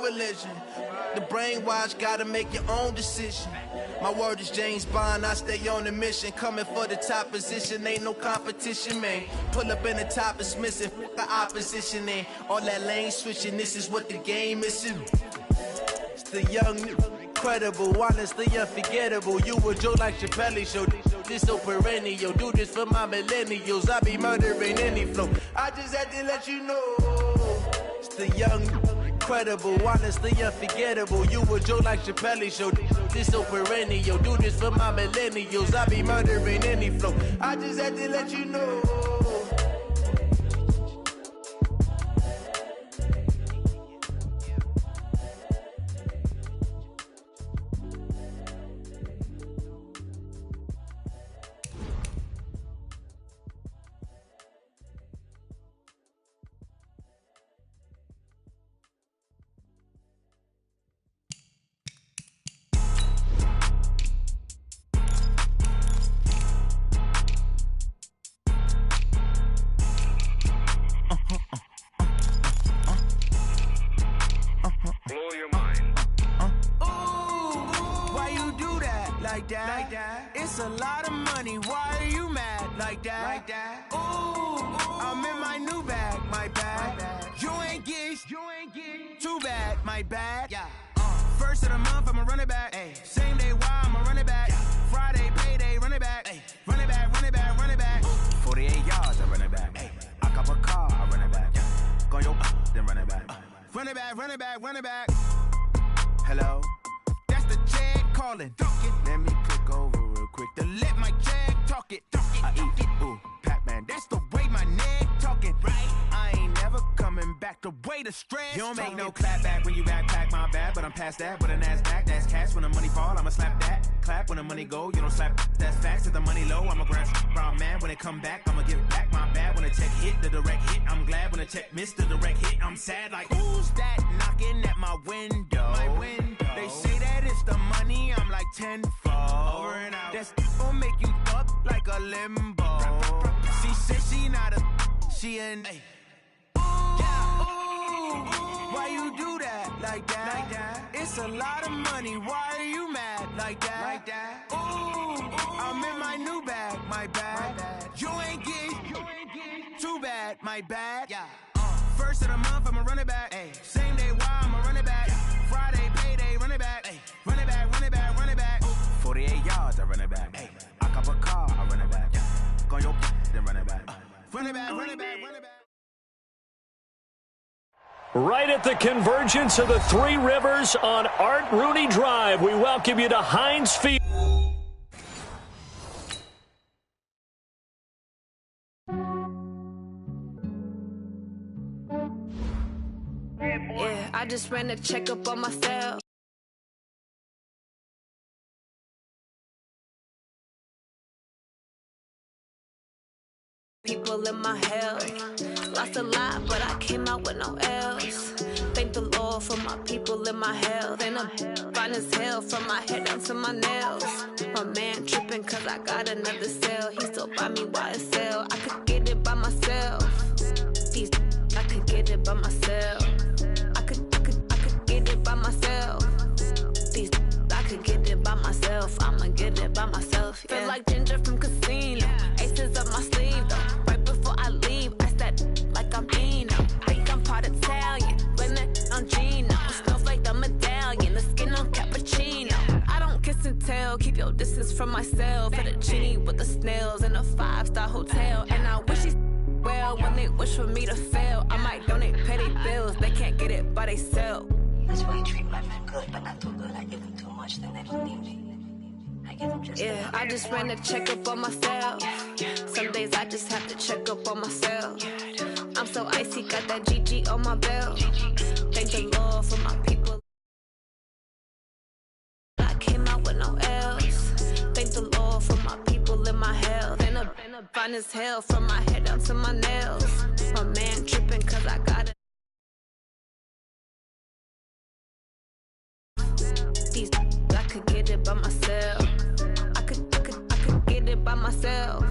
religion. The brainwash, gotta make your own decision. My word is James Bond, I stay on the mission. Coming for the top position, ain't no competition, man. Pull up in the top is missing, fuck the opposition, and all that lane switching, this is what the game is. It's the young, incredible, honestly unforgettable. You a Joe like Chappelle show, this so perennial. Do this for my millennials, I be murdering any flow. I just had to let you know. It's the young, incredible, honestly unforgettable. You a Joe like Chappelle show, this so perennial. Do this for my millennials, I be murdering any flow. I just had to let you know. Like that. It's a lot of money. Why are you mad like that? Like that. Ooh, I'm in my new bag. My bad. You ain't get too bad. My bad. Yeah. First of the month, I'ma run it back. Ay. Same day, why I'ma run it back. Yeah. Friday, payday, run it back. Ay. Run it back, run it back, run it back. 48 yards, I run it back. Ay. I cop a car, I run it back. Yeah. Go your then run it back. Run it back, run it back, run it back. Hello. The check calling. Let me click over real quick to let my check talk it. I eat it, ooh, Pac-Man. That's the way my neck talking. Right? I ain't never coming back. The way the stress. You don't make no clap back when you backpack, my bad. But I'm past that with a NASDAQ. That's cash when the money fall. I'ma slap that. Clap when the money go. You don't slap. That's facts. If the money low, I'ma grab brown man. When it come back, I'ma give back my bad. When the check hit, the direct hit. I'm glad when the check missed the direct hit. I'm sad like who's that knocking at my window? My window. They say that it's the money, I'm like tenfold. Over and out. That's gon' make you up like a limbo. She said she not a, she an. Ooh, why you do that like that? Like that? It's a lot of money. Why are you mad like that? Like that. Ooh, I'm in my new bag. My bad. You ain't get too bad. My bad. Yeah. First of the month, I'ma run it back. Ay. Same day, why I'ma run it back. Yeah. Friday, payday, run it back. Ay. Run it back, run it back, run it back. 48 yards, I run it back. Ay. I cop a car, I run it back. Yeah. Go your then run it back. Run it back, run it back, run it back. Right at the convergence of the Three Rivers on Art Rooney Drive, we welcome you to Heinz Field. Yeah, I just ran a checkup on myself. People in my health, lost a lot, but I came out with no L's. Thank the Lord for my people in my health. And I'm fine as hell from my head down to my nails. My man tripping cause I got another cell. He still buy me YSL. I could get it by myself. These I could get it by myself. I could get it by myself. These I could get it by myself. I'ma get it by myself. Yeah. Feel like Ginger from Casino. Aces up my sleeve though. Right before I leave, I said like I'm Eno. Think I'm part Italian. Blame it on Gino. Snowflake the medallion. The skin on cappuccino. I don't kiss and tell. Keep your distance from myself. For the genie with the snails in a 5-star hotel. And I wish he's well when they wish for me to fail. I might donate petty bills. They can't get it by they sell. That's why you treat my men good, but not too good. I give them too much, then they don't need me. I give them just yeah, I just ran a checkup on myself. Some days I just have to check up on myself. I'm so icy, got that GG on my belt. Thank the Lord for my people. I came out with no L's. Thank the Lord for my people in my health. And I'm fine as hell from my head down to my nails. My man tripping cause I got it. These I could get it by myself. I could get it by myself.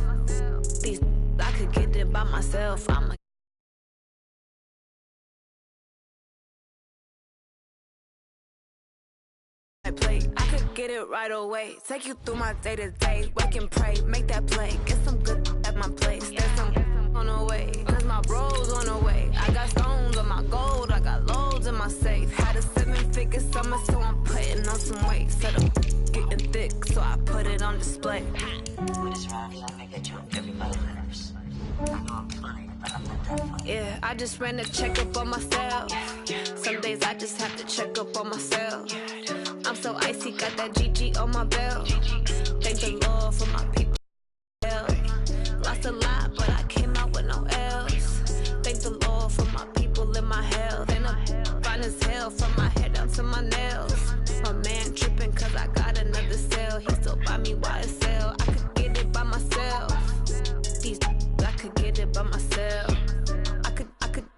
These I could get it by myself. I'm get it right away. Take you through my day-to-day. Wake and pray, make that play. Get some good at my place. There's some on the way, cause my bro's on the way. I got stones on my gold, I got loads in my safe. Had a 7-figure summer, so I'm putting on some weight. Said I'm getting thick, so I put it on display. With this rhyme, I make it jump everybody nerves. I know I'm funny, but I'm not that funny. Yeah, I just ran a checkup on myself. Some days I just have to check up on myself. I'm so icy, got that GG on my belt. Thank the Lord for my people. Lost a lot, but I came out with no L's. Thank the Lord for my people in my health. And I'm fine as hell from my head down to my nails. My man tripping cause I got another sale. He still buy me YSL. I could get it by myself. These I could get it by myself. I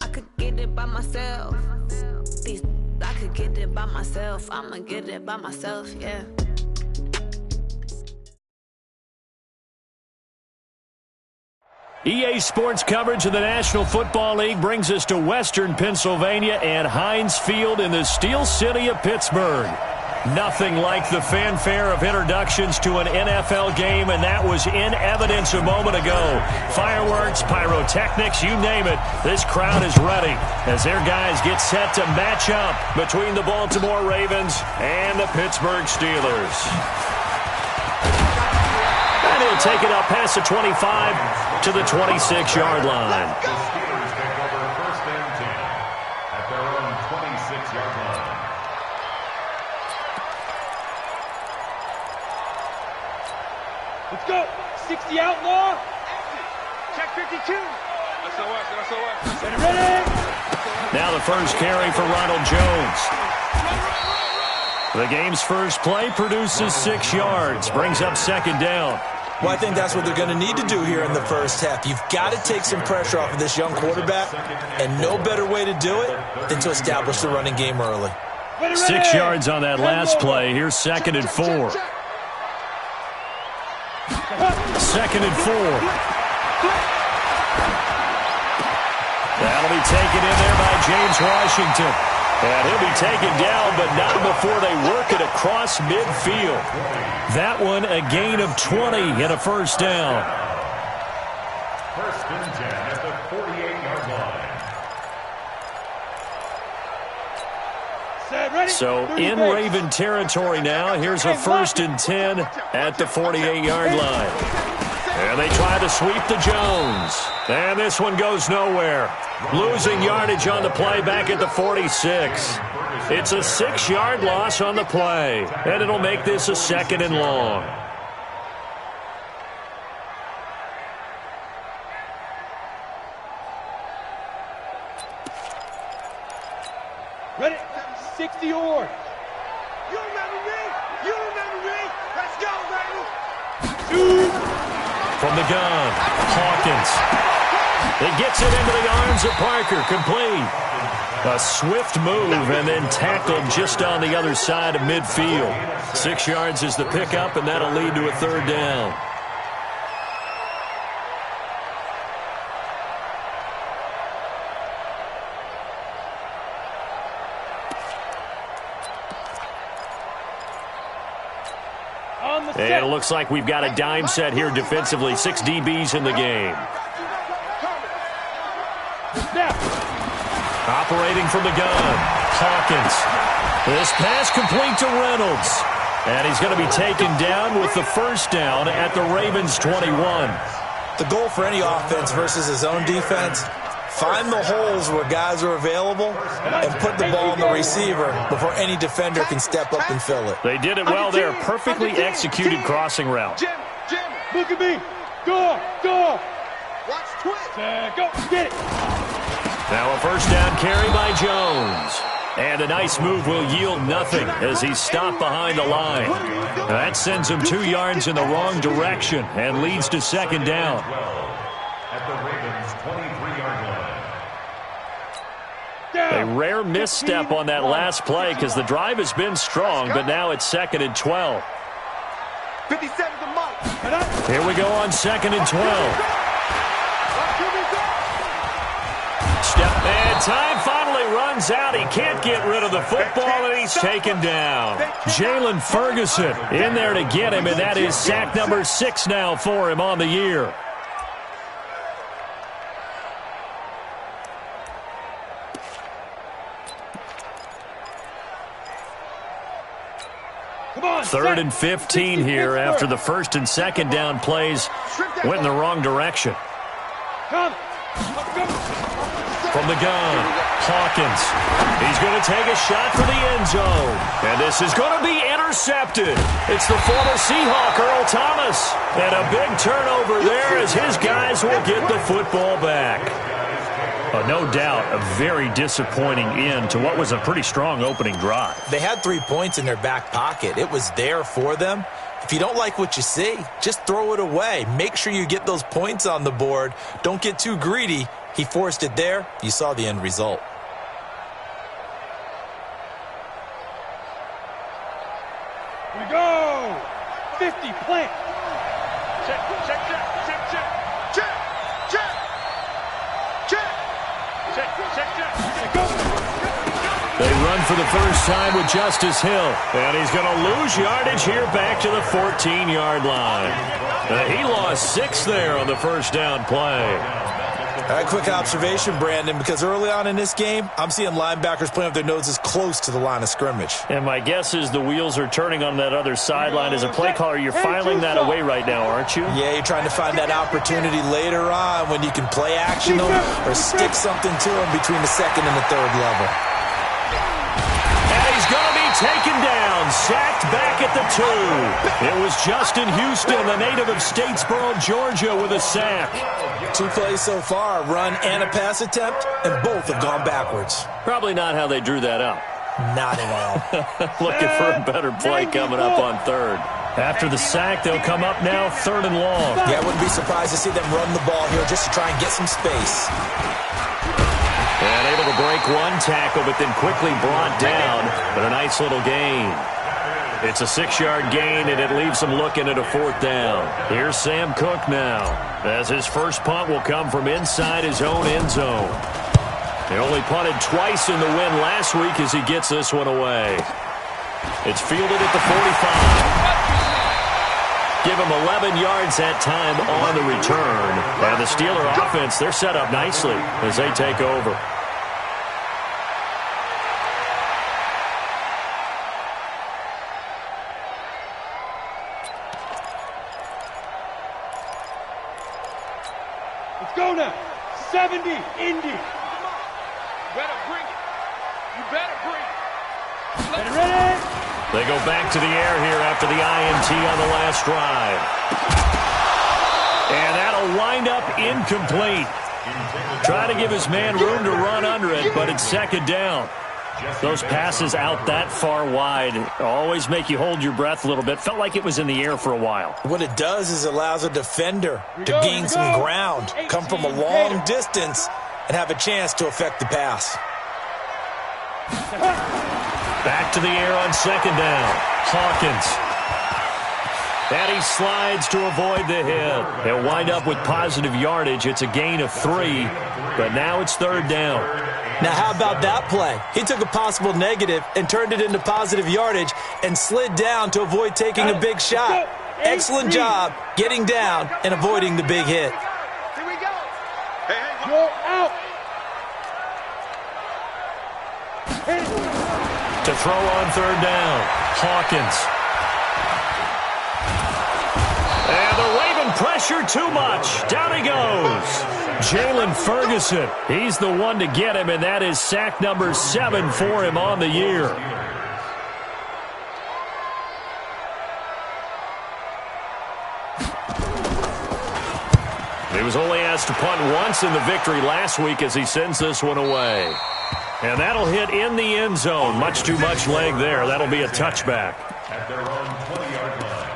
could get it by myself. These I could get it by myself. I'ma get it by myself, yeah. EA Sports coverage of the National Football League brings us to Western Pennsylvania and Heinz Field in the Steel City of Pittsburgh. Nothing like the fanfare of introductions to an NFL game, and that was in evidence a moment ago. Fireworks, pyrotechnics, you name it. This crowd is ready as their guys get set to match up between the Baltimore Ravens and the Pittsburgh Steelers. And he'll take it up past the 25 to the 26-yard line. The Steelers take over 1st and 10 at their own 26-yard line. Let's go. 60 outlaw. Check 52. That's all right. Ready. Now the first carry for Ronald Jones. The game's first play produces 6 yards, brings up 2nd down. Well, I think that's what they're going to need to do here in the first half. You've got to take some pressure off of this young quarterback, and no better way to do it than to establish the running game early. 6 yards on that last play. Here's 2nd and 4. 2nd and 4. That'll be taken in there by James Washington. And he'll be taken down, but not before they work it across midfield. That one a gain of 20 and a 1st down. 1st and 10 at the 48-yard line. So in Raven territory now. Here's a 1st and 10 at the 48-yard line. And they try to sweep to Jones. And this one goes nowhere. Losing yardage on the play back at the 46. It's a 6-yard loss on the play. And it'll make this a 2nd and long. Ready. 60 or. You remember me? You remember me? Let's go, baby. From the gun, Hawkins. It gets it into the arms of Parker, complete. A swift move and then tackled just on the other side of midfield. 6 yards is the pickup, and that'll lead to a 3rd down. And it looks like we've got a dime set here defensively. 6 DBs in the game. Operating from the gun, Hawkins. This pass complete to Reynolds. And he's going to be taken down with the 1st down at the Ravens' 21. The goal for any offense versus his own defense, find the holes where guys are available and put the ball on the receiver before any defender can step up and fill it. They did it well there. Perfectly executed crossing route. Jim, Look at me. Go. watch twist. Go. Get it. Now a 1st down carry by Jones. And a nice move will yield nothing as he's stopped behind the line. That sends him 2 yards in the wrong direction and leads to 2nd down. At the Ravens' 23-yard line. A rare misstep on that last play because the drive has been strong, but now it's 2nd and 12. 57 to Mike. Here we go on 2nd and 12. And time finally runs out. He can't get rid of the football, and he's taken down. Jalen Ferguson in there to get him, and that is sack number 6 now for him on the year. Third and 15 here after the first and second down plays went in the wrong direction. From the gun, Hawkins. He's going to take a shot for the end zone. And this is going to be intercepted. It's the former Seahawk, Earl Thomas. And a big turnover there as his guys will get the football back. No doubt a very disappointing end to what was a pretty strong opening drive. They had 3 points in their back pocket. It was there for them. If you don't like what you see, just throw it away. Make sure you get those points on the board. Don't get too greedy. He forced it there. You saw the end result. Here we go. 50, plant. Check, check, check, check, check, check, check, check, check, check, check. They run for the first time with Justice Hill. And he's going to lose yardage here back to the 14-yard line. He lost 6 there on the first down play. All right, quick observation, Brandon, because early on in this game, I'm seeing linebackers playing with their noses close to the line of scrimmage. And my guess is the wheels are turning on that other sideline. As a play caller, you're filing that away right now, aren't you? Yeah, you're trying to find that opportunity later on when you can play action them or stick something to them between the second and the third level. And he's going to be taken down, sacked back at the 2. It was Justin Houston, the native of Statesboro, Georgia, with a sack. 2 plays so far, a run and a pass attempt, and both have gone backwards. Probably not how they drew that up. Not at all. Looking for a better play coming up on third. After the sack, they'll come up now 3rd and long. Yeah, I wouldn't be surprised to see them run the ball here just to try and get some space. And able to break one tackle, but then quickly brought down. But a nice little gain. It's a 6-yard gain, and it leaves them looking at a 4th down. Here's Sam Cook now, as his first punt will come from inside his own end zone. He only punted twice in the win last week as he gets this one away. It's fielded at the 45. Give him 11 yards that time on the return. And the Steeler offense, they're set up nicely as they take over. Let's go now. 70, Indy. You better bring it. You better bring it. Ready, ready? They go back to the air here after the INT on the last drive. And that'll wind up incomplete. Try to give his man room to run under it, but it's 2nd down. Those passes out that far wide always make you hold your breath a little bit. Felt like it was in the air for a while. What it does is allows a defender to gain some ground, come from a long distance, and have a chance to affect the pass. Back to the air on 2nd down. Hawkins. And he slides to avoid the hit. They'll wind up with positive yardage. It's a gain of 3, but now it's 3rd down. Now, how about that play? He took a possible negative and turned it into positive yardage and slid down to avoid taking a big shot. Excellent job getting down and avoiding the big hit. Here we go. Hey, hey, You're out. To throw on 3rd down, Hawkins. And they're waving pressure too much. Down he goes. Jalen Ferguson. He's the one to get him, and that is sack number 7 for him on the year. He was only asked to punt once in the victory last week as he sends this one away. And that'll hit in the end zone. Much too much leg there. That'll be a touchback. At their own 20-yard line.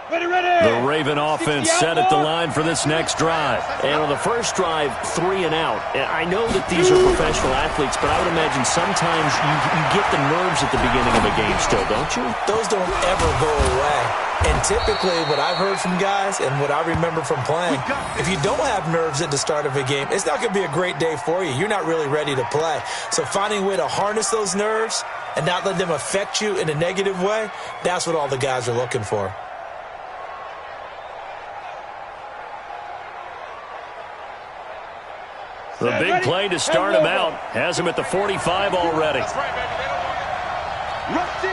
The Raven offense set at the line for this next drive. And on the first drive, 3 and out. And I know that these are professional athletes, but I would imagine sometimes you get the nerves at the beginning of a game still, don't you? Those don't ever go away. And typically what I've heard from guys and what I remember from playing, if you don't have nerves at the start of a game, it's not going to be a great day for you. You're not really ready to play. So finding a way to harness those nerves and not let them affect you in a negative way, that's what all the guys are looking for. The big play to start him out has him at the 45 already. Rush in.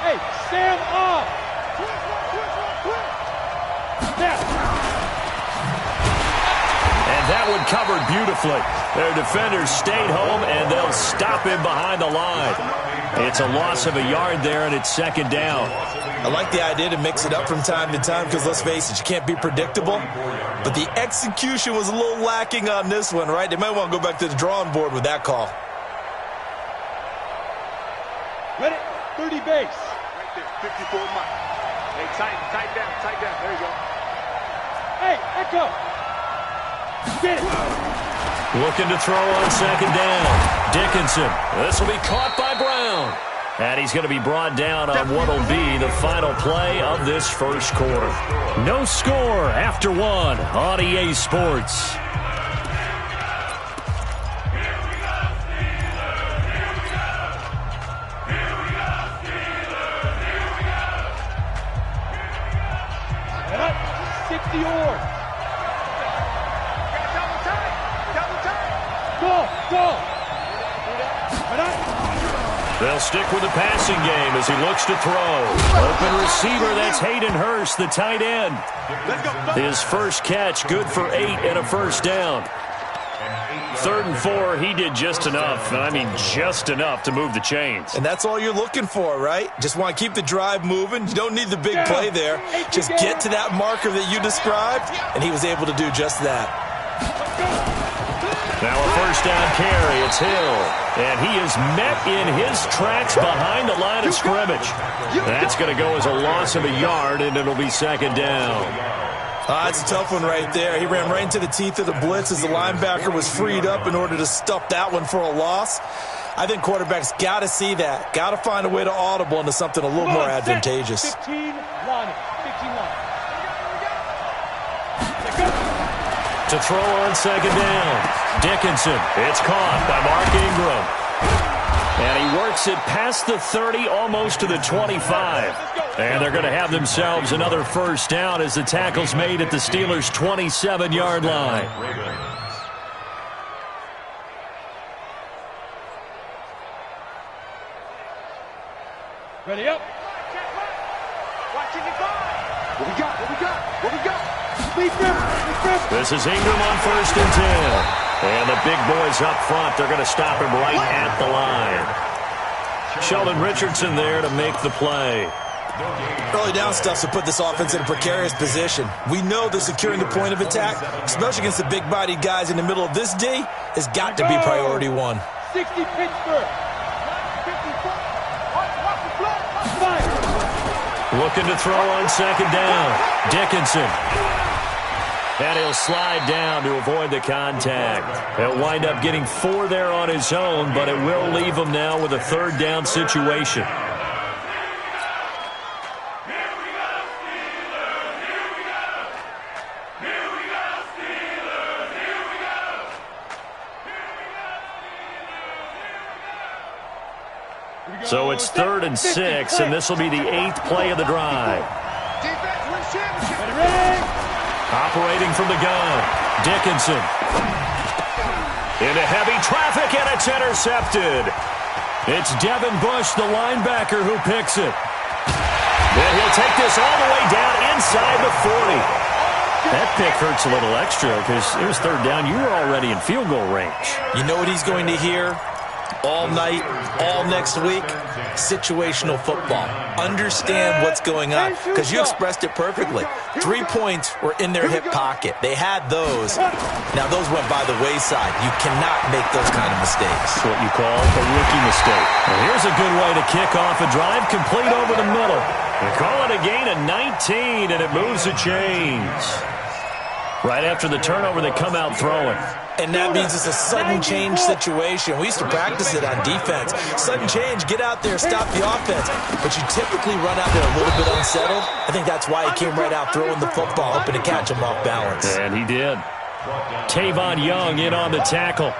Hey, stand up. And that one covered beautifully. Their defenders stayed home, and they'll stop him behind the line. It's a loss of a yard there, and it's second down. I like the idea to mix it up from time to time because, let's face it, you can't be predictable. But the execution was a little lacking on this one, right? They might want to go back to the drawing board with that call. Ready? 30 base. Right there, 54 miles. Hey, tight down. There you go. Hey, echo. Get it. Looking to throw on second down. Dickinson. This will be caught by Brown. And he's going to be brought down on what will be the final play of this first quarter. No score after one on EA Sports. They'll stick with the passing game as he looks to throw. Open receiver, that's Hayden Hurst, the tight end. His first catch, good for 8 and a first down. 3rd and 4, he did just enough. I mean, just enough to move the chains. And that's all you're looking for, right? Just want to keep the drive moving. You don't need the big play there. Just get to that marker that you described, and he was able to do just that. Now a first down carry. It's Hill. And he is met in his tracks behind the line of scrimmage. That's going to go as a loss of a yard, and it'll be second down. That's a tough one right there. He ran right into the teeth of the blitz as the linebacker was freed up in order to stuff that one for a loss. I think quarterbacks got to see that. Got to find a way to audible into something a little more advantageous. 15-1. To throw on second down. Dickinson. It's caught by Mark Ingram. And he works it past the 30, almost to the 25. And they're going to have themselves another first down as the tackle's made at the Steelers' 27-yard line. Ready up. What we got? This is Ingram on 1st and 10. And the big boys up front, they're going to stop him right at the line. Sheldon Richardson there to make the play. Early down stuff to put this offense in a precarious position. We know that securing the point of attack, especially against the big-bodied guys in the middle of this D, has got to be priority one. 60 Pittsburgh. Looking to throw on second down. Dickinson. And he'll slide down to avoid the contact. He'll wind up getting 4 there on his own, but it will leave him now with a 3rd down situation. So it's 3rd and 6, and this will be the 8th play of the drive. Operating from the gun, Dickinson. Into heavy traffic, and it's intercepted. It's Devin Bush, the linebacker, who picks it. Then he'll take this all the way down inside the 40. That pick hurts a little extra because it was 3rd down. You were already in field goal range. You know what he's going to hear? all night, all next week, situational football. Understand what's going on, because you expressed it perfectly. 3 points were in their hip pocket. They had those. Now, those went by the wayside. You cannot make those kind of mistakes. That's what you call a rookie mistake. And here's a good way to kick off a drive, complete over the middle. They call it a gain of 19, and it moves the chains. Right after the turnover, they come out throwing. And that means it's a sudden change situation. We used to practice it on defense. Sudden change, get out there, stop the offense. But you typically run out there a little bit unsettled. I think that's why he came right out throwing the football, hoping to catch him off balance. And he did. Tavon Young in on the tackle.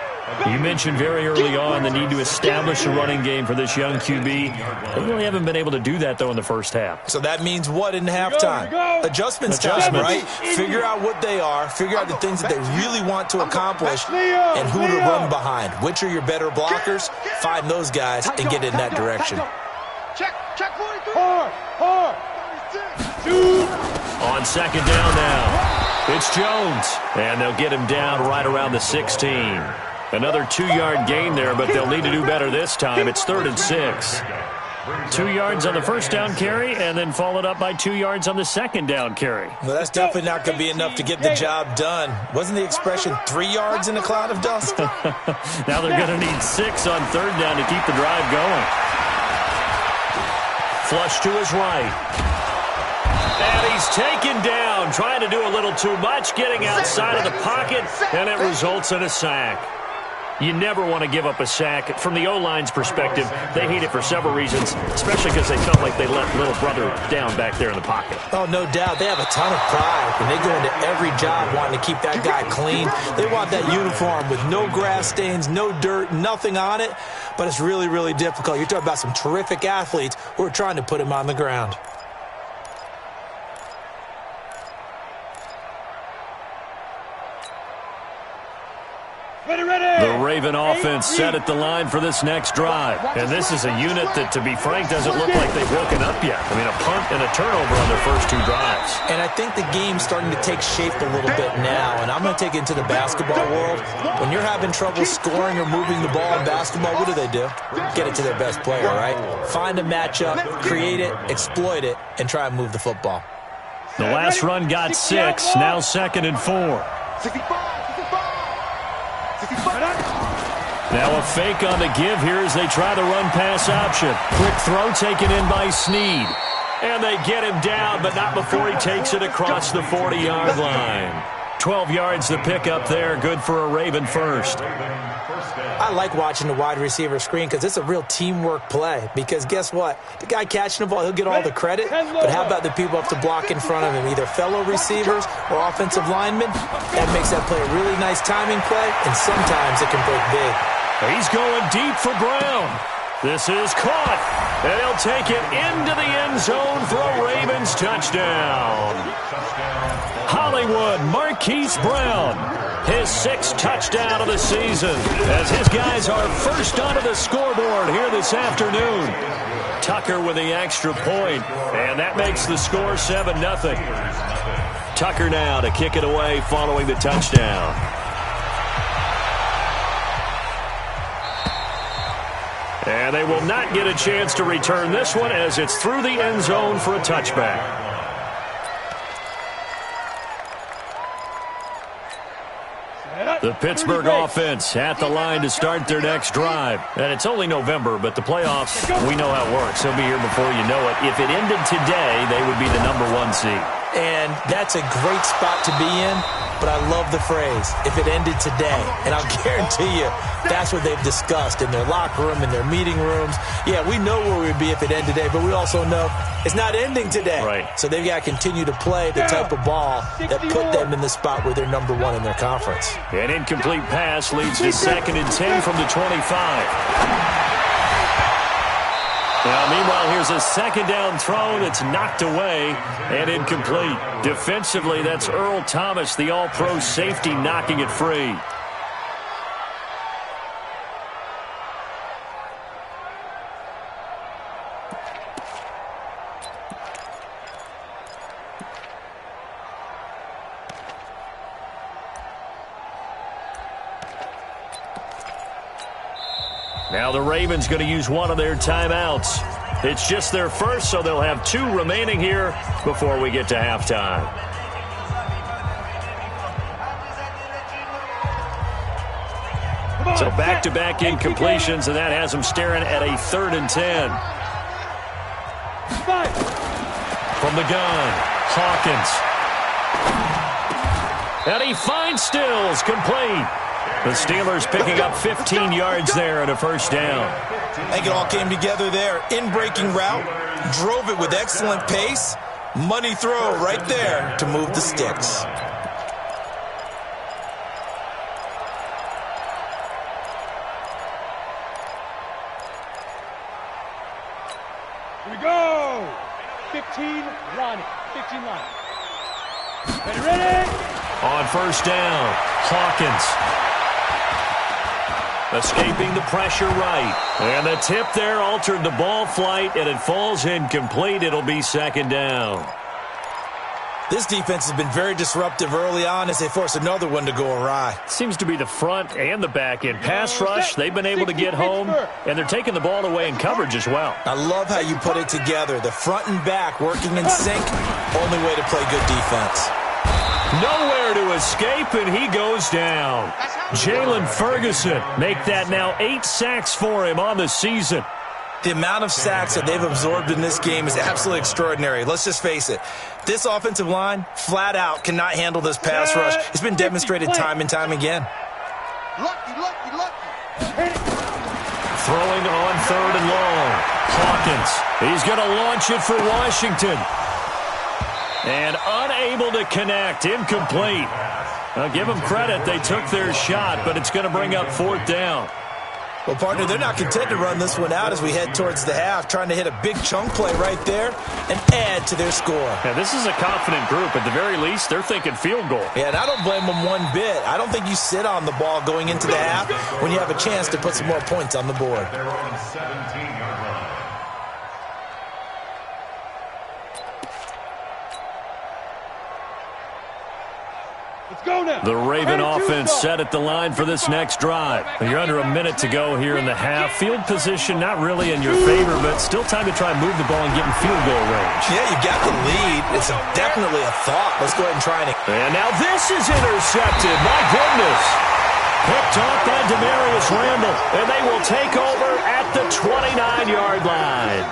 You mentioned very early on the need to establish a running game for this young QB. They really haven't been able to do that, though, in the first half. So that means what in halftime? Adjustments time, right? Figure out what they are, figure out the things that they really want to accomplish, and who to run behind. Which are your better blockers? Find those guys and get in that direction. Check 43. Hard. On second down now, it's Jones. And they'll get him down right around the 16. Another 2-yard gain there, but they'll need to do better this time. It's 3rd and 6. 2 yards on the first down carry, and then followed up by 2 yards on the second down carry. Well, that's definitely not going to be enough to get the job done. Wasn't the expression 3 yards in a cloud of dust? Now they're going to need 6 on third down to keep the drive going. Flush to his right. And he's taken down, trying to do a little too much, getting outside of the pocket, and it results in a sack. You never want to give up a sack. From the O-line's perspective, they hate it for several reasons, especially because they felt like they let little brother down back there in the pocket. Oh, no doubt. They have a ton of pride, and they go into every job wanting to keep that guy clean. They want that uniform with no grass stains, no dirt, nothing on it, but it's really, really difficult. You're talking about some terrific athletes who are trying to put him on the ground. The Raven offense set at the line for this next drive. And this is a unit that, to be frank, doesn't look like they've woken up yet. I mean, a punt and a turnover on their first 2 drives. And I think the game's starting to take shape a little bit now. And I'm going to take it into the basketball world. When you're having trouble scoring or moving the ball in basketball, what do? Get it to their best player, right? Find a matchup, create it, exploit it, and try and move the football. The last run got 6, now 2nd and 4. 65. Now a fake on the give here as they try the run-pass option. Quick throw taken in by Snead. And they get him down, but not before he takes it across the 40-yard line. 12 yards to pick up there. Good for a Raven first. I like watching the wide receiver screen because it's a real teamwork play. Because guess what? The guy catching the ball, he'll get all the credit. But how about the people up to block in front of him, either fellow receivers or offensive linemen? That makes that play a really nice timing play, and sometimes it can break big. He's going deep for Brown. This is caught, and he'll take it into the end zone for a Ravens touchdown. Hollywood Marquise Brown, his 6th touchdown of the season, as his guys are first onto the scoreboard here this afternoon. Tucker with the extra point, and that makes the score 7-0. Tucker now to kick it away following the touchdown. And they will not get a chance to return this one as it's through the end zone for a touchback. The Pittsburgh offense at the line to start their next drive. And it's only November, but the playoffs, we know how it works. They'll be here before you know it. If it ended today, they would be the #1 seed. And that's a great spot to be in, but I love the phrase, if it ended today. And I'll guarantee you, that's what they've discussed in their locker room, in their meeting rooms. Yeah, we know where we'd be if it ended today, but we also know it's not ending today. Right. So they've got to continue to play the type of ball that put them in the spot where they're #1 in their conference. An incomplete pass leads to 2nd and 10 from the 25. Now, meanwhile, here's a 2nd down throw that's knocked away and incomplete. Defensively, that's Earl Thomas, the all-pro safety, knocking it free. Now Now the Ravens going to use one of their timeouts. It's just their first, so they'll have 2 remaining here before we get to halftime. So back-to-back incompletions, and that has them staring at a 3rd and 10. From the gun, Hawkins. And he finds Stills, complete. The Steelers picking up 15 yards there and a first down. I think it all came together there. In-breaking route, drove it with excellent pace. Money throw right there to move the sticks. Here we go. 15 line. 15 line. Ready? On first down, Hawkins. Escaping the pressure right. And the tip there altered the ball flight, and it falls incomplete. It'll be 2nd down. This defense has been very disruptive early on as they force another one to go awry. Seems to be the front and the back end. Pass rush, they've been able to get home, and they're taking the ball away in coverage as well. I love how you put it together. The front and back working in sync. Only way to play good defense. Nowhere to escape, and he goes down. Jalen Ferguson, make that now 8 sacks for him on the season. The amount of sacks that they've absorbed in this game is absolutely extraordinary. Let's just face it. This offensive line, flat out, cannot handle this pass rush. It's been demonstrated time and time again. Lucky. Throwing on 3rd and long. Hawkins, he's going to launch it for Washington. And unable to connect, incomplete. Now give them credit, they took their shot, but it's going to bring up 4th down. Well, partner, they're not content to run this one out as we head towards the half, trying to hit a big chunk play right there and add to their score. Yeah, this is a confident group. At the very least, they're thinking field goal. Yeah, and I don't blame them one bit. I don't think you sit on the ball going into the half when you have a chance to put some more points on the board. Their own 17-yard line. The Raven offense set at the line for this next drive. You're under a minute to go here in the half. Field position not really in your favor, but still time to try and move the ball and get in field goal range. Yeah, you got the lead. It's definitely a thought. Let's go ahead and try it. And now this is intercepted. My goodness. Picked off by Demarius Randall, and they will take over at the 29-yard line.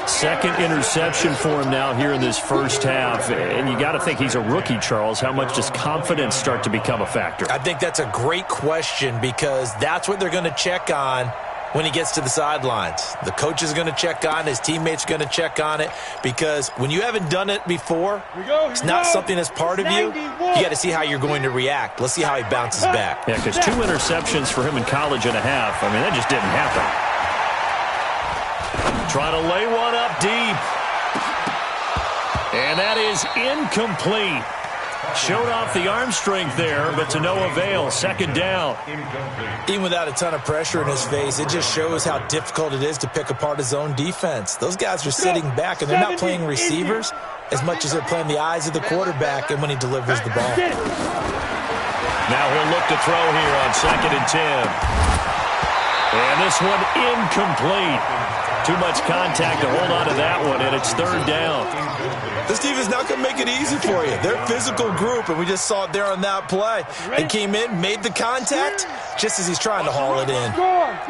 2nd interception for him now here in this first half. And you got to think he's a rookie, Charles. How much does confidence start to become a factor? I think that's a great question because that's what they're going to check on when he gets to the sidelines. The coach is going to check on it. His teammates are going to check on it because when you haven't done it before, it's not something that's part of you. You got to see how you're going to react. Let's see how he bounces back. Yeah, because 2 interceptions for him in college and a half. I mean, that just didn't happen. Trying to lay one up deep. And that is incomplete. Showed off the arm strength there, but to no avail. 2nd down. Even without a ton of pressure in his face, it just shows how difficult it is to pick apart his own defense. Those guys are sitting back, and they're not playing receivers as much as they're playing the eyes of the quarterback and when he delivers the ball. Now he'll look to throw here on 2nd and 10. And this one incomplete. Too much contact to hold on to that one, and it's 3rd down. This team is not going to make it easy for you. They're a physical group, and we just saw it there on that play. They came in, made the contact, just as he's trying to haul it in.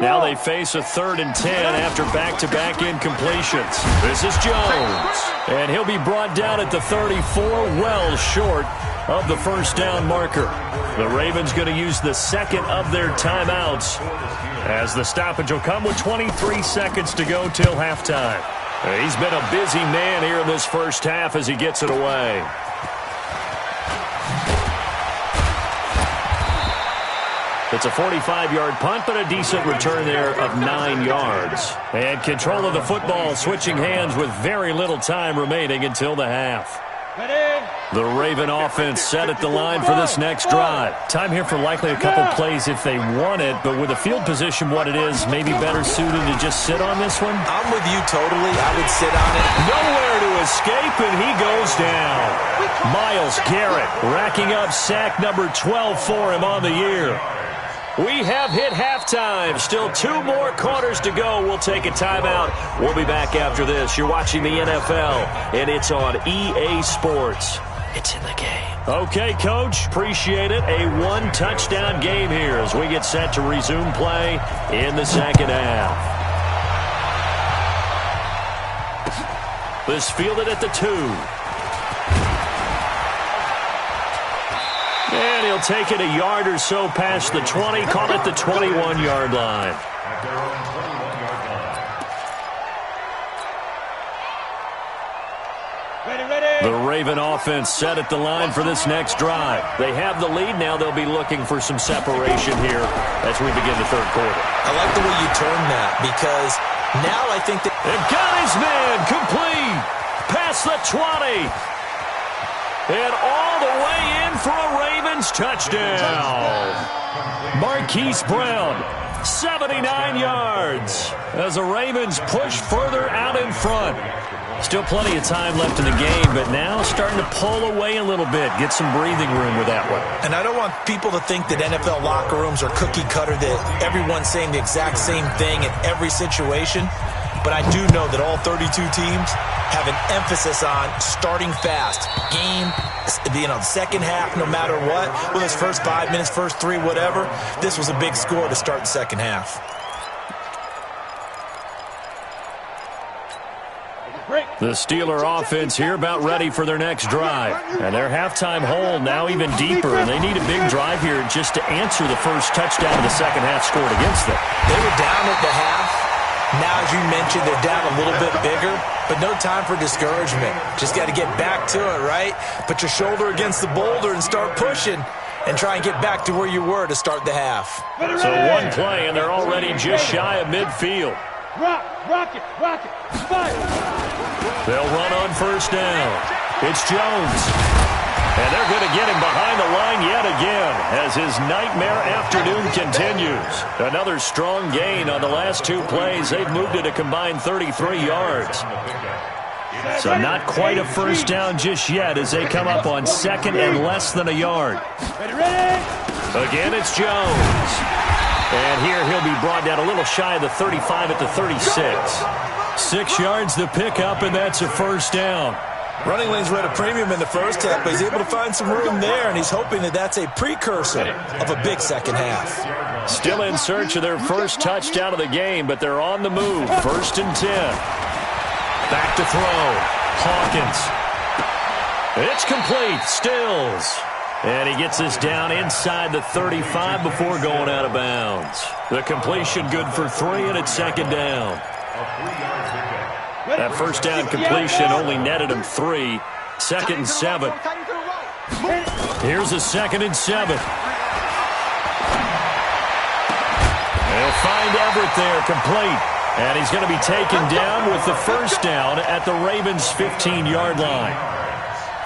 Now they face a 3rd and 10 after back-to-back incompletions. This is Jones, and he'll be brought down at the 34, well short of the first down marker. The Ravens going to use the 2nd of their timeouts as the stoppage will come with 23 seconds to go till halftime. He's been a busy man here in this first half as he gets it away. It's a 45-yard punt, but a decent return there of 9 yards. And control of the football switching hands with very little time remaining until the half. The Raven offense set at the line for this next drive. Time here for likely a couple plays if they want it, but with the field position what it is, maybe better suited to just sit on this one? I'm with you totally. I would sit on it. Nowhere to escape, and he goes down. Myles Garrett racking up sack number 12 for him on the year. We have hit halftime. Still 2 more quarters to go. We'll take a timeout. We'll be back after this. You're watching the NFL, and it's on EA Sports. It's in the game. Okay, Coach. Appreciate it. A 1-touchdown game here as we get set to resume play in the second half. This fielded at the 2. And he'll take it a yard or so past the 20, call it the 21-yard line. At their own 21-yard line. The Raven offense set at the line for this next drive. They have the lead now. They'll be looking for some separation here as we begin the third quarter. I like the way you turn that because now I think that... And got his man complete past the 20. And all the way in for a Ravens touchdown. Marquise Brown, 79 yards as the Ravens push further out in front. Still plenty of time left in the game, but now starting to pull away a little bit, get some breathing room with that one. And I don't want people to think that NFL locker rooms are cookie cutter, that everyone's saying the exact same thing in every situation. But I do know that all 32 teams have an emphasis on starting fast. Game, second half, no matter what. Whether it's first 5 minutes, first 3, whatever. This was a big score to start the second half. The Steeler offense here about ready for their next drive. And their halftime hole now even deeper. And they need a big drive here just to answer the first touchdown of the second half scored against them. They were down at the half. Now, as you mentioned, they're down a little bit bigger, but no time for discouragement. Just got to get back to it, right? Put your shoulder against the boulder and start pushing and try and get back to where you were to start the half. So one play, and they're already just shy of midfield. Rock it, fire! They'll run on first down. It's Jones. And they're going to get him behind the line yet again as his nightmare afternoon continues. Another strong gain on the last 2 plays. They've moved it a combined 33 yards. So not quite a first down just yet as they come up on second and less than a yard. Again, it's Jones. And here he'll be brought down a little shy of the 35 at the 36. 6 yards to pick up, and that's a first down. Running lanes were at a premium in the first half, but he's able to find some room there, and he's hoping that that's a precursor of a big second half. Still in search of their first touchdown of the game, but they're on the move. 1st and 10. Back to throw. Hawkins. It's complete. Stills. And he gets us down inside the 35 before going out of bounds. The completion good for 3, and it's second down. That first down completion only netted him 3. 2nd and 7. Here's a 2nd and 7. They'll find Everett there, complete. And he's going to be taken down with the first down at the Ravens' 15-yard line.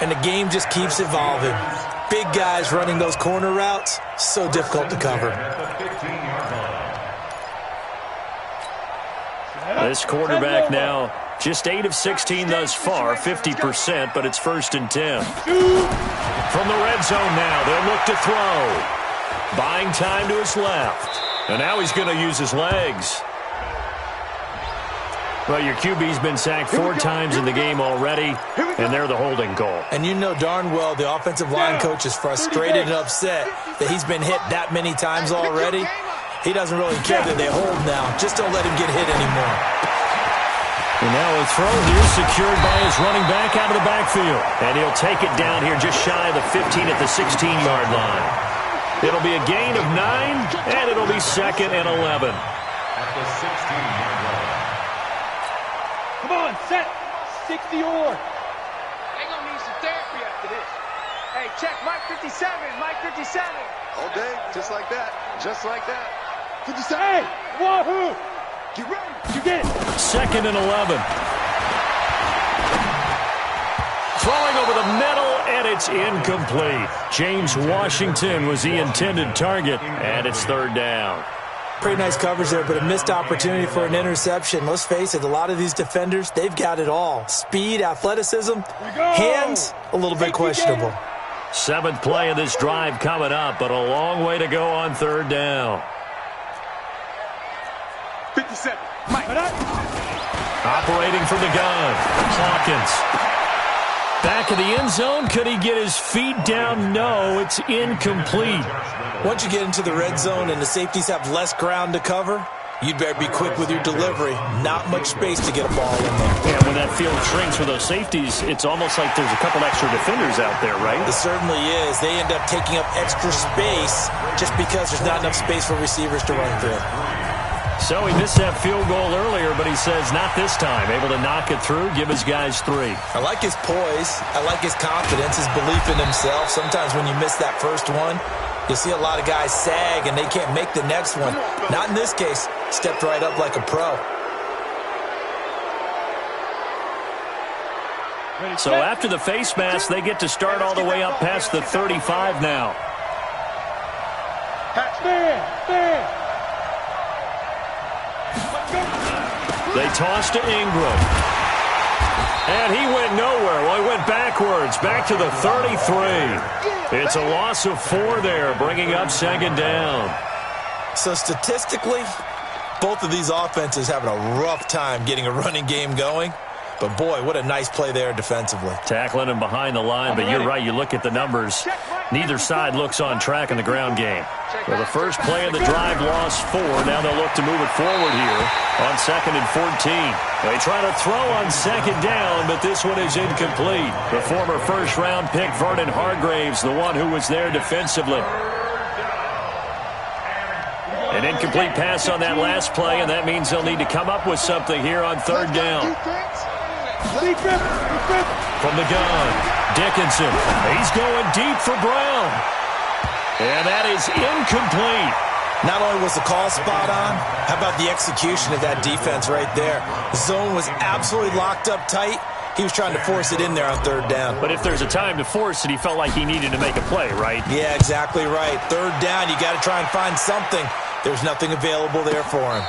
And the game just keeps evolving. Big guys running those corner routes, so difficult to cover. This quarterback now just 8 of 16 thus far, 50%, but it's 1st and 10. From the red zone now, they'll look to throw. Buying time to his left. And now he's going to use his legs. Well, your QB's been sacked 4 times in the game already, and they're the holding call. And you know darn well the offensive line coach is frustrated and upset that he's been hit that many times already. He doesn't really care that they hold now. Just don't let him get hit anymore. And now a throw here secured by his running back out of the backfield. And he'll take it down here just shy of the 15 at the 16-yard line. It'll be a gain of 9, and it'll be 2nd and 11. At the 16-yard line. Come on, set. 60 or. They're going to need some therapy after this. Hey, check Mike 57, Mike 57. All day, just like that. Just like that. 57. Hey, wahoo! Get ready. You get it. 2nd and 11. Throwing over the middle, and it's incomplete. James Washington was the intended target, and it's 3rd down. Pretty nice coverage there, but a missed opportunity for an interception. Let's face it, a lot of these defenders, they've got it all. Speed, athleticism, hands, a little bit questionable. Seventh play of this drive coming up, but a long way to go on third down. 57. Operating from the gun, Hawkins. Back of the end zone. Could he get his feet down? No, it's incomplete. Once you get into the red zone and the safeties have less ground to cover, you'd better be quick with your delivery. Not much space to get a ball in there. Yeah, when that field shrinks for those safeties, it's almost like there's a couple extra defenders out there, right? It certainly is. They end up taking up extra space just because there's not enough space for receivers to run through. So he missed that field goal earlier, but he says not this time. Able to knock it through, give his guys 3. I like his poise. I like his confidence, his belief in himself. Sometimes when you miss that first one, you'll see a lot of guys sag and they can't make the next one. Not in this case. Stepped right up like a pro. So after the face mask, they get to start all the way up past the 35 now. Stand. They toss to Ingram. And he went nowhere. Well, he went backwards, back to the 33. It's a loss of 4 there, bringing up second down. So statistically, both of these offenses having a rough time getting a running game going. But, boy, what a nice play there defensively. Tackling him behind the line, but you're right. You look at the numbers. Neither side looks on track in the ground game. Well, the first play of the drive lost 4. Now they'll look to move it forward here on 2nd and 14. They try to throw on second down, but this one is incomplete. The former first-round pick, Vernon Hargreaves, the one who was there defensively. An incomplete pass on that last play, and that means they'll need to come up with something here on third down. From the gun, Dickinson. He's going deep for Brown. And that is incomplete. Not only was the call spot on, how about the execution of that defense right there? The zone was absolutely locked up tight. He was trying to force it in there on third down. But if there's a time to force it, he felt like he needed to make a play, right? Yeah, exactly right. Third down, you got to try and find something. There's nothing available there for him.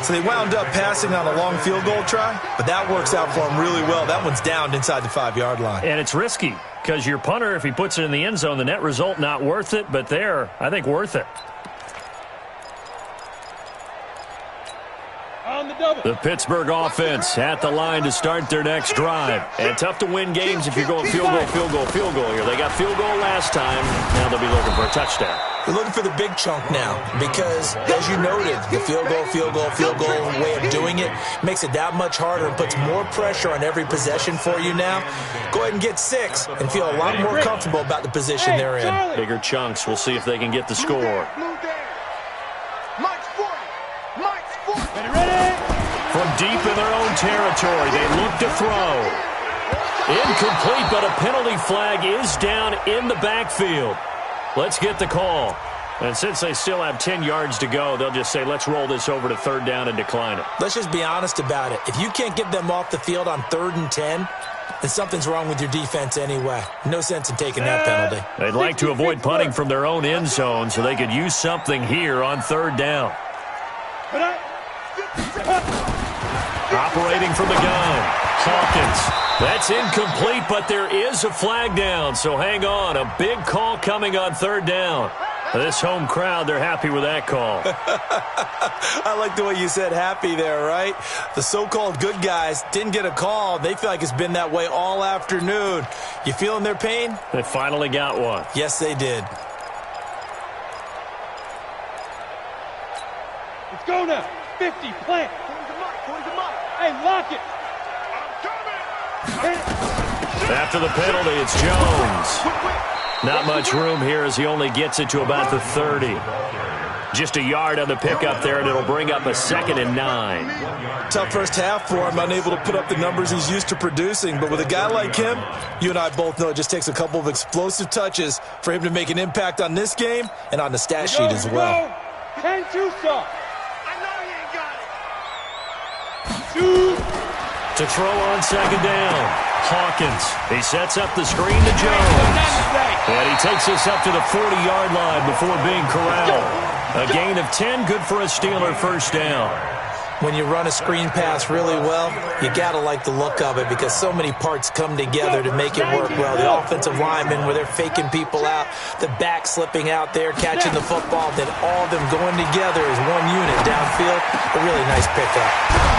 So they wound up passing on a long field goal try, but that works out for him really well. That one's downed inside the 5-yard line. And it's risky because your punter, if he puts it in the end zone, the net result not worth it, but there, I think worth it. The Pittsburgh offense at the line to start their next drive. And tough to win games if you're going field goal here. They got field goal last time. Now they'll be looking for a touchdown. They're looking for the big chunk now because, as you noted, the field goal way of doing it makes it that much harder and puts more pressure on every possession for you now. Go ahead and get 6 and feel a lot more comfortable about the position they're in. Bigger chunks. We'll see if they can get the score. From deep in their own territory, they look to throw. Incomplete, but a penalty flag is down in the backfield. Let's get the call. And since they still have 10 yards to go, they'll just say, let's roll this over to third down and decline it. Let's just be honest about it. If you can't get them off the field on 3rd and 10, then something's wrong with your defense anyway. No sense in taking that penalty. They'd like to avoid punting from their own end zone so they could use something here on third down. Operating from the gun, Hawkins. That's incomplete, but there is a flag down, so hang on. A big call coming on third down. This home crowd, they're happy with that call. I like the way you said happy there, right? The so-called good guys didn't get a call. They feel like it's been that way all afternoon. You feeling their pain? They finally got one. Yes, they did. Let's go now. 50, plant. Hey, lock it. After the penalty, it's Jones. Not much room here as he only gets it to about the 30. Just a yard on the pickup there, and it'll bring up a 2nd and 9. Tough first half for him, unable to put up the numbers he's used to producing. But with a guy like him, you and I both know it just takes a couple of explosive touches for him to make an impact on this game and on the stat sheet as well. 10-2 stop. To throw on second down, Hawkins. He sets up the screen to Jones. And he takes us up to the 40-yard line before being corralled. A gain of 10, good for a Steeler first down. When you run a screen pass really well, you got to like the look of it because so many parts come together to make it work well. The offensive linemen, where they're faking people out, the back slipping out there, catching the football, then all of them going together as one unit downfield. A really nice pickup.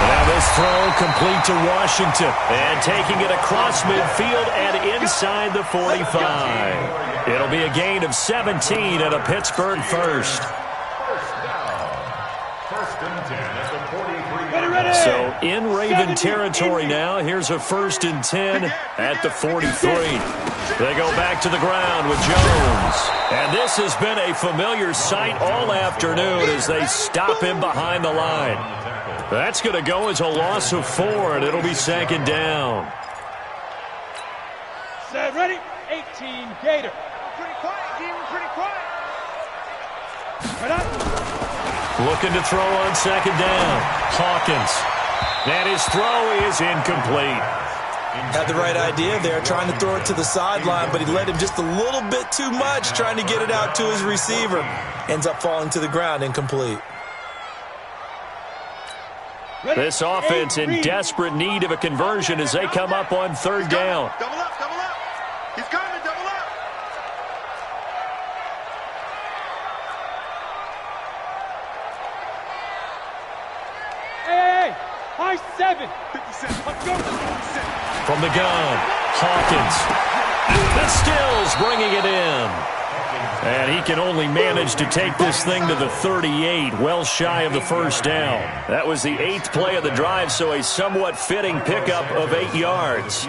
Now this throw complete to Washington. And taking it across midfield and inside the 45. It'll be a gain of 17 and a Pittsburgh first. So in Raven territory now. Here's a 1st and 10 at the 43. They go back to the ground with Jones. And this has been a familiar sight all afternoon as they stop him behind the line. That's going to go as a loss of 4, and it'll be 2nd down. Set, ready? 18, Gator. Pretty quiet, team. Pretty quiet. Right up. Looking to throw on 2nd down. Hawkins. And his throw is incomplete. Had the right idea there, trying to throw it to the sideline, but he led him just a little bit too much, trying to get it out to his receiver. Ends up falling to the ground, incomplete. This offense in desperate need of a conversion as they come up on 3rd down. Double up, double up. He's coming, double up. Hey, high 7. 57. Let's go. From the gun, Hawkins. The Stills bringing it in. And he can only manage to take this thing to the 38, well shy of the 1st down. That was the 8th play of the drive, so a somewhat fitting pickup of 8 yards.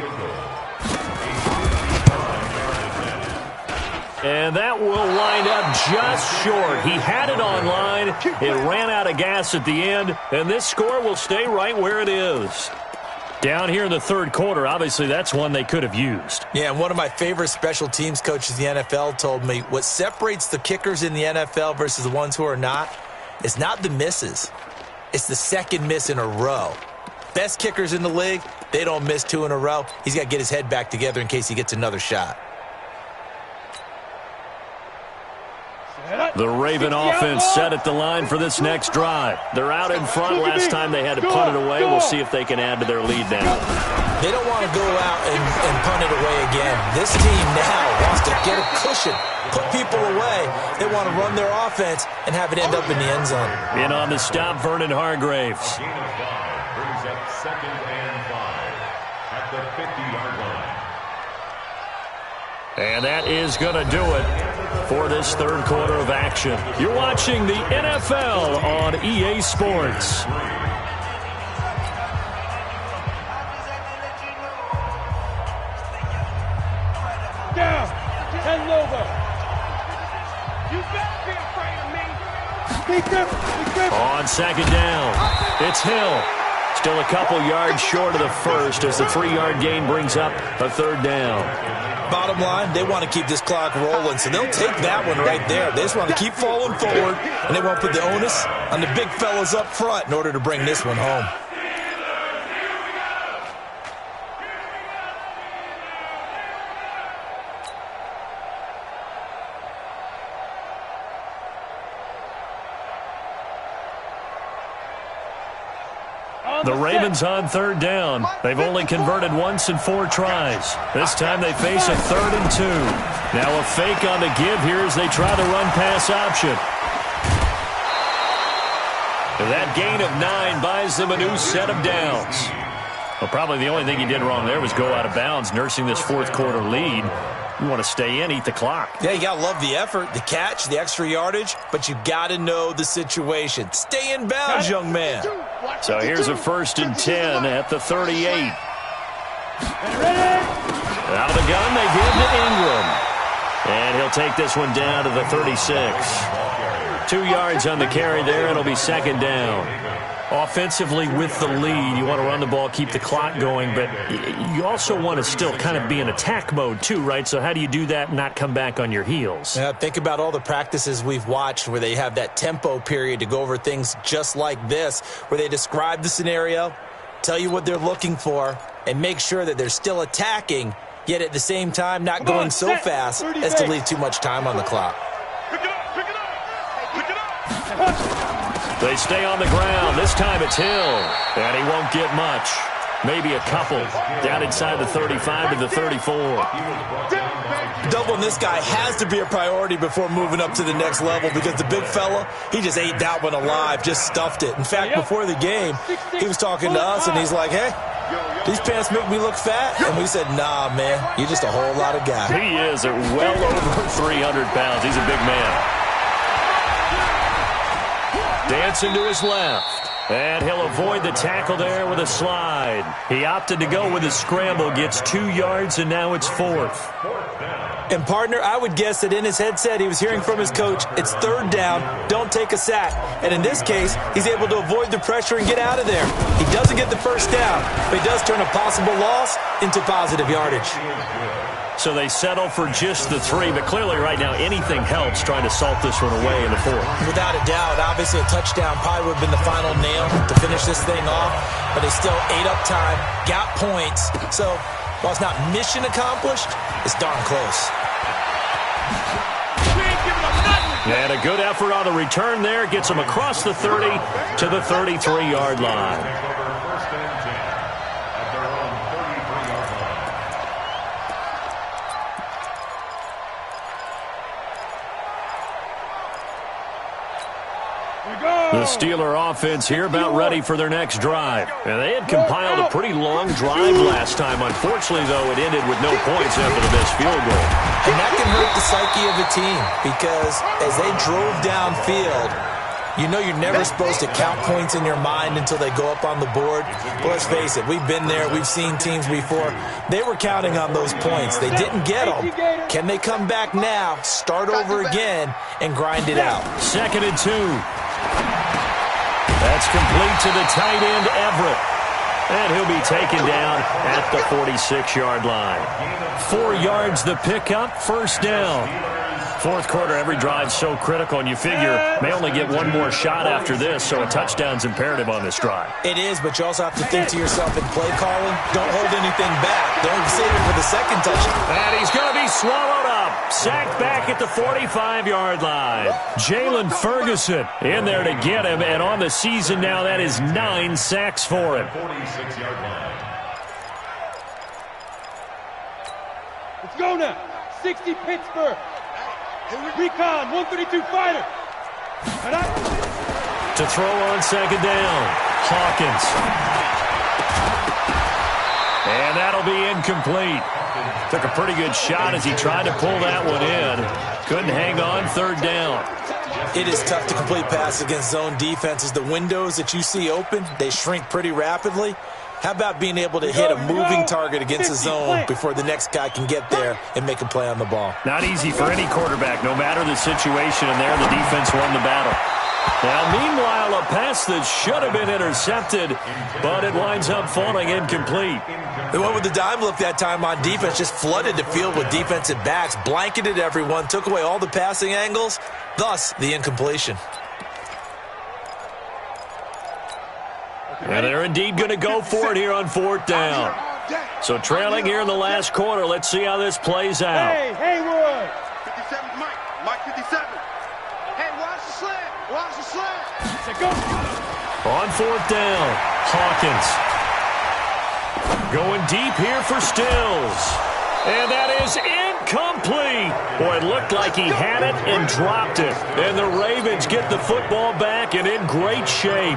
And that will wind up just short. He had it on line. It ran out of gas at the end, and this score will stay right where it is. Down here in the 3rd quarter, obviously that's one they could have used. Yeah, and one of my favorite special teams coaches in the NFL told me what separates the kickers in the NFL versus the ones who are not is not the misses. It's the 2nd miss in a row. Best kickers in the league, they don't miss 2 in a row. He's got to get his head back together in case he gets another shot. The Raven offense set at the line for this next drive. They're out in front. Last time they had to punt it away. We'll see if they can add to their lead now. They don't want to go out and punt it away again. This team now wants to get a cushion, put people away. They want to run their offense and have it end up in the end zone. In on the stop, Vernon Hargraves. Gain of 5 brings up 2nd and 5 at the 50-yard line. And that is going to do it for this 3rd quarter of action. You're watching the NFL on EA Sports. Down. 10 Lobo. You better be afraid of me. On 2nd down, it's Hill. Still a couple yards short of the 1st as the 3-yard gain brings up a 3rd down. Bottom line, they want to keep this clock rolling, so they'll take that one right there. They just want to keep falling forward, and they want to put the onus on the big fellas up front in order to bring this one home. The Ravens on 3rd down. They've only converted once in 4 tries. This time they face a 3rd and 2. Now a fake on the give here as they try the run-pass option. That gain of 9 buys them a new set of downs. Well, probably the only thing he did wrong there was go out of bounds, nursing this 4th quarter lead. You want to stay in, eat the clock. Yeah, you got to love the effort, the catch, the extra yardage, but you got to know the situation. Stay in bounds, young man. So here's a 1st and 10 at the 38. Out of the gun, they give to Ingram. And he'll take this one down to the 36. 2 yards on the carry there. It'll be 2nd down. Offensively with the lead, you want to run the ball, keep the clock going, but you also want to still kind of be in attack mode too, right? So how do you do that and not come back on your heels? Yeah, think about all the practices we've watched where they have that tempo period to go over things just like this, where they describe the scenario, tell you what they're looking for, and make sure that they're still attacking, yet at the same time not going so fast as to leave too much time on the clock. Pick it up, pick it up, pick it up. They stay on the ground. This time it's Hill, and he won't get much. Maybe a couple down inside the 35 to the 34. Doubling this guy has to be a priority before moving up to the next level because the big fella, he just ate that one alive, just stuffed it. In fact, before the game, he was talking to us, and he's like, hey, these pants make me look fat. And we said, nah, man, you're just a whole lot of guy. He is at well over 300 pounds. He's a big man. Dancing to his left. And he'll avoid the tackle there with a slide. He opted to go with a scramble, gets 2 yards, and now it's 4th. And, partner, I would guess that in his headset he was hearing from his coach, it's 3rd down, don't take a sack. And in this case, he's able to avoid the pressure and get out of there. He doesn't get the first down, but he does turn a possible loss into positive yardage. So they settle for just the 3, but clearly right now anything helps trying to salt this one away in the 4th. Without a doubt, obviously a touchdown probably would have been the final nail to finish this thing off, but they still ate up time, got points. So while it's not mission accomplished, it's darn close. And a good effort on the return there. Gets him across the 30 to the 33-yard line. The Steeler offense here about ready for their next drive. And they had compiled a pretty long drive last time. Unfortunately, though, it ended with no points after the missed field goal. And that can hurt the psyche of a team because as they drove downfield, you know you're never supposed to count points in your mind until they go up on the board. But let's face it, we've been there. We've seen teams before. They were counting on those points. They didn't get them. Can they come back now, start over again, and grind it out? 2nd and 2. That's complete to the tight end, Everett. And he'll be taken down at the 46-yard line. 4 yards the pickup, 1st down. 4th quarter, every drive's so critical, and you figure may only get one more shot after this, so a touchdown's imperative on this drive. It is, but you also have to think to yourself in play calling, don't hold anything back. Don't save it for the second touchdown. And he's going to be swallowed up. Sacked back at the 45-yard line. Jalen Ferguson in there to get him, and on the season now, that is 9 sacks for him. 46-yard line. Let's go now. 60 Pittsburgh. Recon, 132 fighter. To throw on 2nd down, Hawkins. And that'll be incomplete. Took a pretty good shot as he tried to pull that one in. Couldn't hang on, 3rd down. It is tough to complete passes against zone defenses. The windows that you see open, they shrink pretty rapidly. How about being able to hit a moving target against a zone before the next guy can get there and make a play on the ball? Not easy for any quarterback, no matter the situation, and there the defense won the battle. Now, meanwhile, a pass that should have been intercepted, but it winds up falling incomplete. The one with the dime look that time on defense just flooded the field with defensive backs, blanketed everyone, took away all the passing angles, thus the incompletion. And they're indeed going to go for it here on 4th down. So trailing here in the last quarter. Let's see how this plays out. Hey, Haywood. 57, Mike 57. Hey, watch the slant. Watch the slant. Go. On 4th down, Hawkins. Going deep here for Stills. And that is incomplete. Boy, it looked like he had it and dropped it. And the Ravens get the football back and in great shape.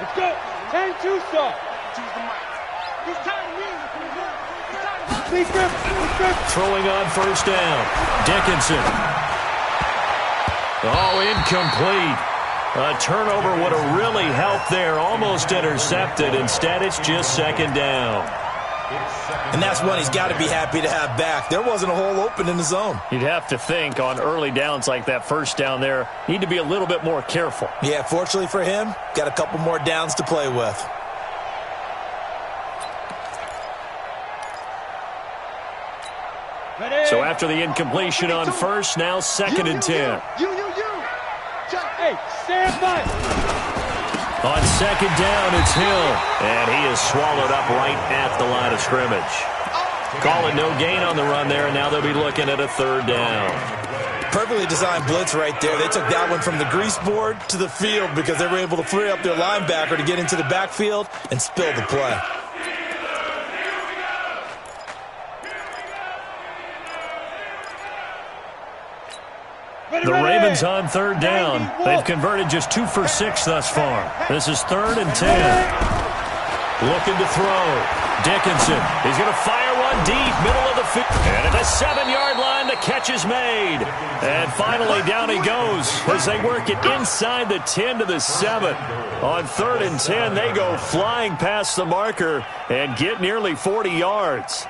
Let's go. 10-2 stop. Throwing on 1st down. Dickinson. Oh, incomplete. A turnover would have really helped there. Almost intercepted. Instead, it's just 2nd down. And that's one he's got to be happy to have back. There wasn't a hole open in the zone. You'd have to think on early downs like that 1st down there, need to be a little bit more careful. Yeah, fortunately for him, got a couple more downs to play with. So after the incompletion on 1st, now 2nd and 10. Hey, stand by. On 2nd down, it's Hill. And he is swallowed up right at the line of scrimmage. Calling no gain on the run there, and now they'll be looking at a 3rd down. Perfectly designed blitz right there. They took that one from the grease board to the field because they were able to free up their linebacker to get into the backfield and spill the play. The Ravens on third down. They've converted just 2 for 6 thus far. This is 3rd and 10. Looking to throw. Dickinson. He's going to fire one deep, middle of the field. And at the 7-yard line, the catch is made. And finally, down he goes as they work it inside the 10 to the 7. On 3rd and 10, they go flying past the marker and get nearly 40 yards.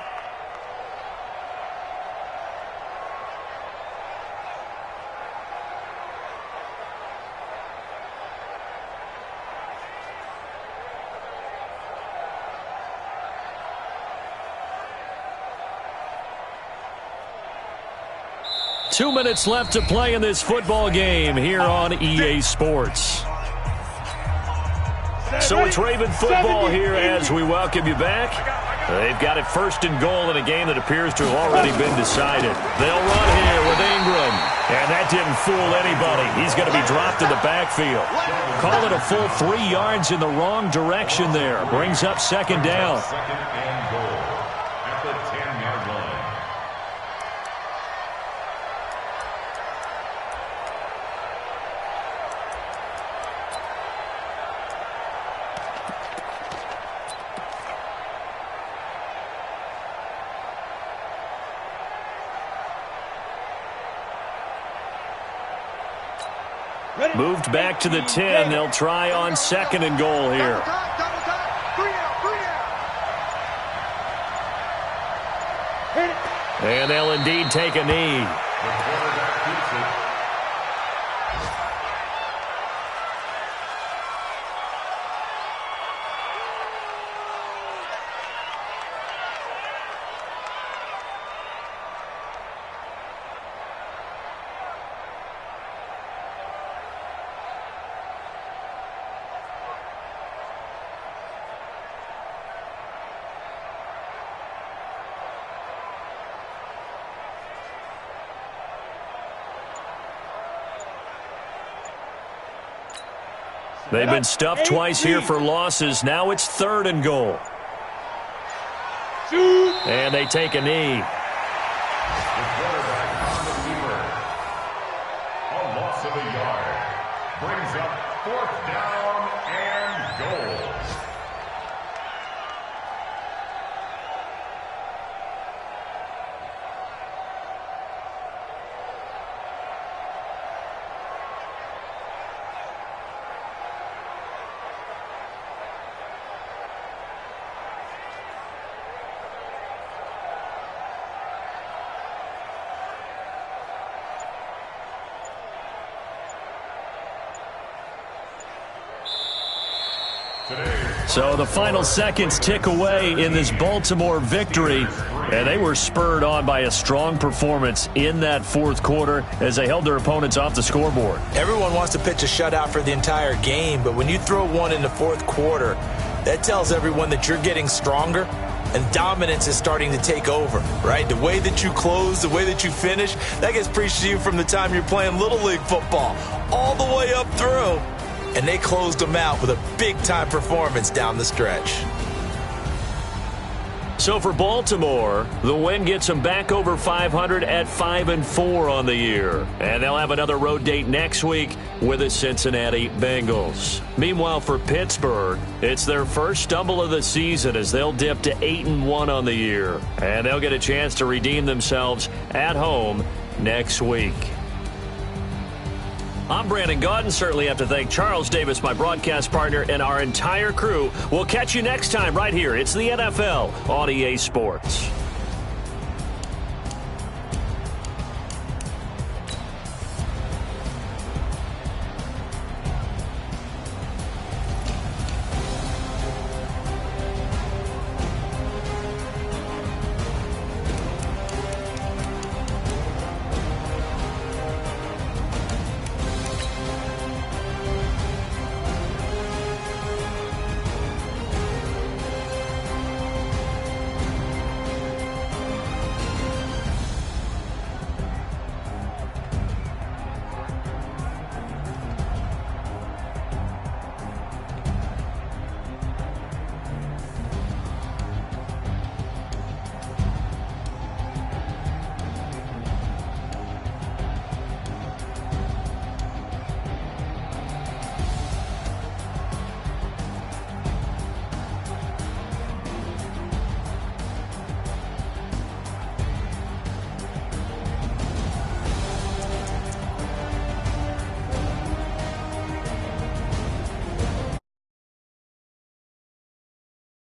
Two minutes left to play in this football game here on EA Sports. So it's Raven football here as we welcome you back. They've got it 1st and goal in a game that appears to have already been decided. They'll run here with Ingram. And that didn't fool anybody. He's going to be dropped in the backfield. Call it a full 3 yards in the wrong direction there. Brings up 2nd down. 2nd and goal at the 10-yard line. Moved back to the 10. They'll try on 2nd and goal here. And they'll indeed take a knee. They've been stuffed twice here for losses. Now it's 3rd and goal. And they take a knee. The quarterback on the keeper. A loss of a yard. Brings up 4th down and goal. So the final seconds tick away in this Baltimore victory, and they were spurred on by a strong performance in that 4th quarter as they held their opponents off the scoreboard. Everyone wants to pitch a shutout for the entire game, but when you throw one in the 4th quarter, that tells everyone that you're getting stronger and dominance is starting to take over, right? The way that you close, the way that you finish, that gets preached to you from the time you're playing Little League football all the way up through. And they closed them out with a big-time performance down the stretch. So for Baltimore, the win gets them back over 500 at 5-4 on the year. And they'll have another road date next week with the Cincinnati Bengals. Meanwhile, for Pittsburgh, it's their first stumble of the season as they'll dip to 8-1 on the year. And they'll get a chance to redeem themselves at home next week. I'm Brandon Gaudin. Certainly have to thank Charles Davis, my broadcast partner, and our entire crew. We'll catch you next time right here. It's the NFL on EA Sports.